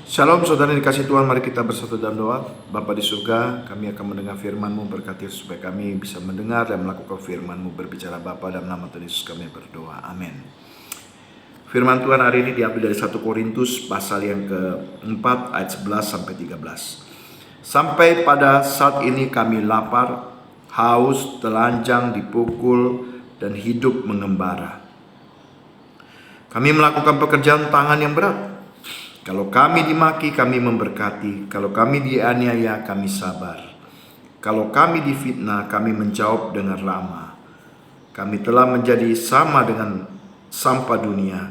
Shalom saudara yang dikasih Tuhan, mari kita bersatu dalam doa. Bapa di surga, kami akan mendengar firman-Mu, berkati supaya kami bisa mendengar dan melakukan firman-Mu. Berbicara Bapa, dalam nama Tuhan Yesus kami berdoa, amin. Firman Tuhan hari ini diambil dari 1 Korintus pasal yang keempat ayat 11 sampai 13. Sampai pada saat ini kami lapar, haus, telanjang, dipukul, dan hidup mengembara. Kami melakukan pekerjaan tangan yang berat. Kalau kami dimaki, kami memberkati. Kalau kami dianiaya, kami sabar. Kalau kami difitnah, kami menjawab dengan ramah. Kami telah menjadi sama dengan sampah dunia,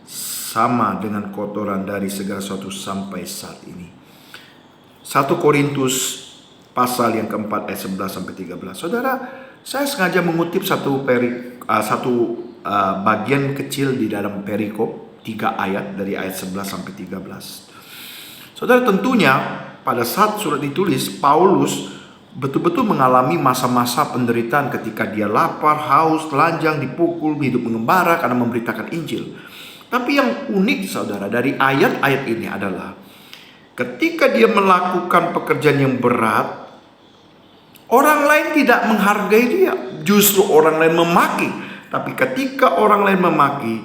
sama dengan kotoran dari segala sesuatu sampai saat ini. 1 Korintus pasal yang keempat ayat 11 sampai 13. Saudara, saya sengaja mengutip satu bagian kecil di dalam perikop 3 ayat dari ayat 11 sampai 13. Saudara, tentunya pada saat surat ditulis, Paulus betul-betul mengalami masa-masa penderitaan ketika dia lapar, haus, telanjang, dipukul, hidup mengembara karena memberitakan Injil. Tapi yang unik saudara dari ayat-ayat ini adalah ketika dia melakukan pekerjaan yang berat, orang lain tidak menghargai dia, justru orang lain memaki. Tapi ketika orang lain memaki,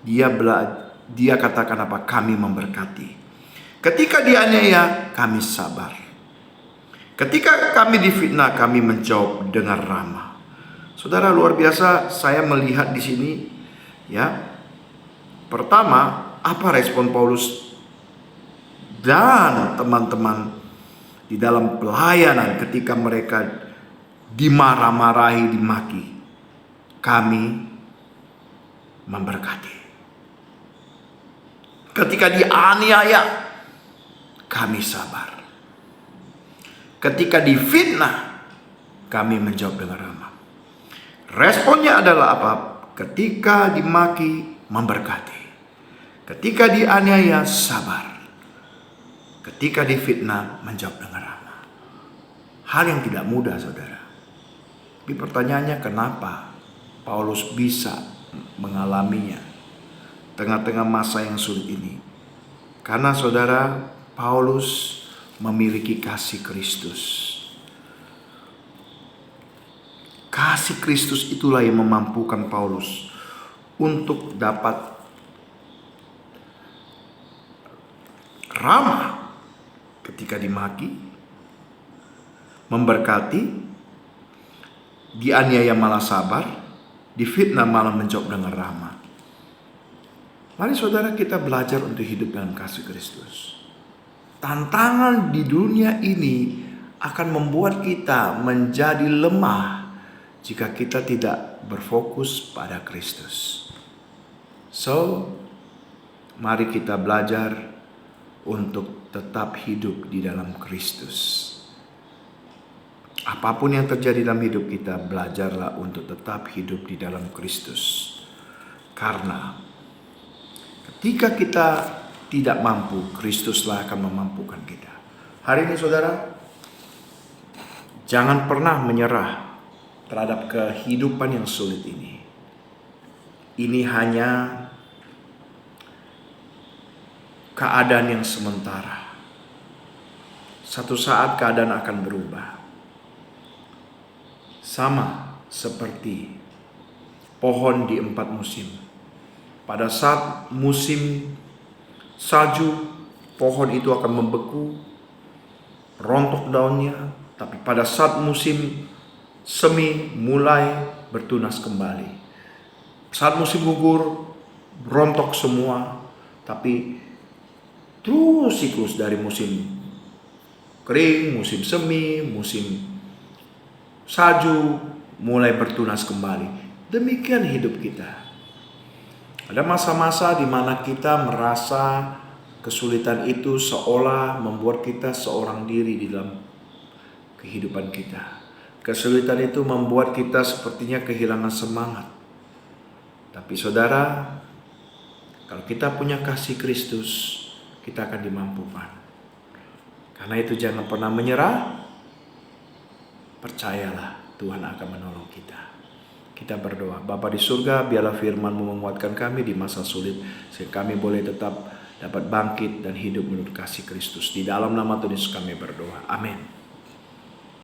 dia katakan apa? Kami memberkati. Ketika dianiaya, kami sabar. Ketika kami difitnah, kami menjawab dengan ramah. Saudara, luar biasa saya melihat di sini, ya. Pertama, apa respon Paulus dan teman-teman di dalam pelayanan ketika mereka dimarah-marahi, dimaki? Kami memberkati. Ketika dianiaya, kami sabar. Ketika difitnah, kami menjawab dengan ramah. Responnya adalah apa? Ketika dimaki, memberkati. Ketika dianiaya, sabar. Ketika difitnah, menjawab dengan ramah. Hal yang tidak mudah, saudara. Tapi pertanyaannya, kenapa Paulus bisa mengalaminya tengah-tengah masa yang sulit ini? Karena saudara, Paulus memiliki kasih Kristus. Kasih Kristus itulah yang memampukan Paulus untuk dapat ramah ketika dimaki, memberkati, dianiaya malah sabar, difitnah malah menjawab dengan ramah. Mari saudara, kita belajar untuk hidup dalam kasih Kristus. Tantangan di dunia ini akan membuat kita menjadi lemah jika kita tidak berfokus pada Kristus. So, mari kita belajar untuk tetap hidup di dalam Kristus. Apapun yang terjadi dalam hidup kita, belajarlah untuk tetap hidup di dalam Kristus. Karena ketika kita tidak mampu, Kristuslah akan memampukan kita. Hari ini saudara, jangan pernah menyerah terhadap kehidupan yang sulit ini. Ini hanya keadaan yang sementara. Satu saat keadaan akan berubah. Sama seperti pohon di 4 musim. Pada saat musim salju, pohon itu akan membeku, rontok daunnya. Tapi pada saat musim semi, mulai bertunas kembali. Saat musim gugur, rontok semua. Tapi terus siklus dari musim kering, musim semi, musim salju, mulai bertunas kembali. Demikian hidup kita. Ada masa-masa di mana kita merasa kesulitan itu seolah membuat kita seorang diri di dalam kehidupan kita. Kesulitan itu membuat kita sepertinya kehilangan semangat. Tapi saudara, kalau kita punya kasih Kristus, kita akan dimampukan. Karena itu jangan pernah menyerah. Percayalah, Tuhan akan menolong kita. Kita berdoa. Bapa di surga, biarlah firman-Mu menguatkan kami di masa sulit, sehingga kami boleh tetap dapat bangkit dan hidup menurut kasih Kristus. Di dalam nama Tuhan Yesus kami berdoa. Amin.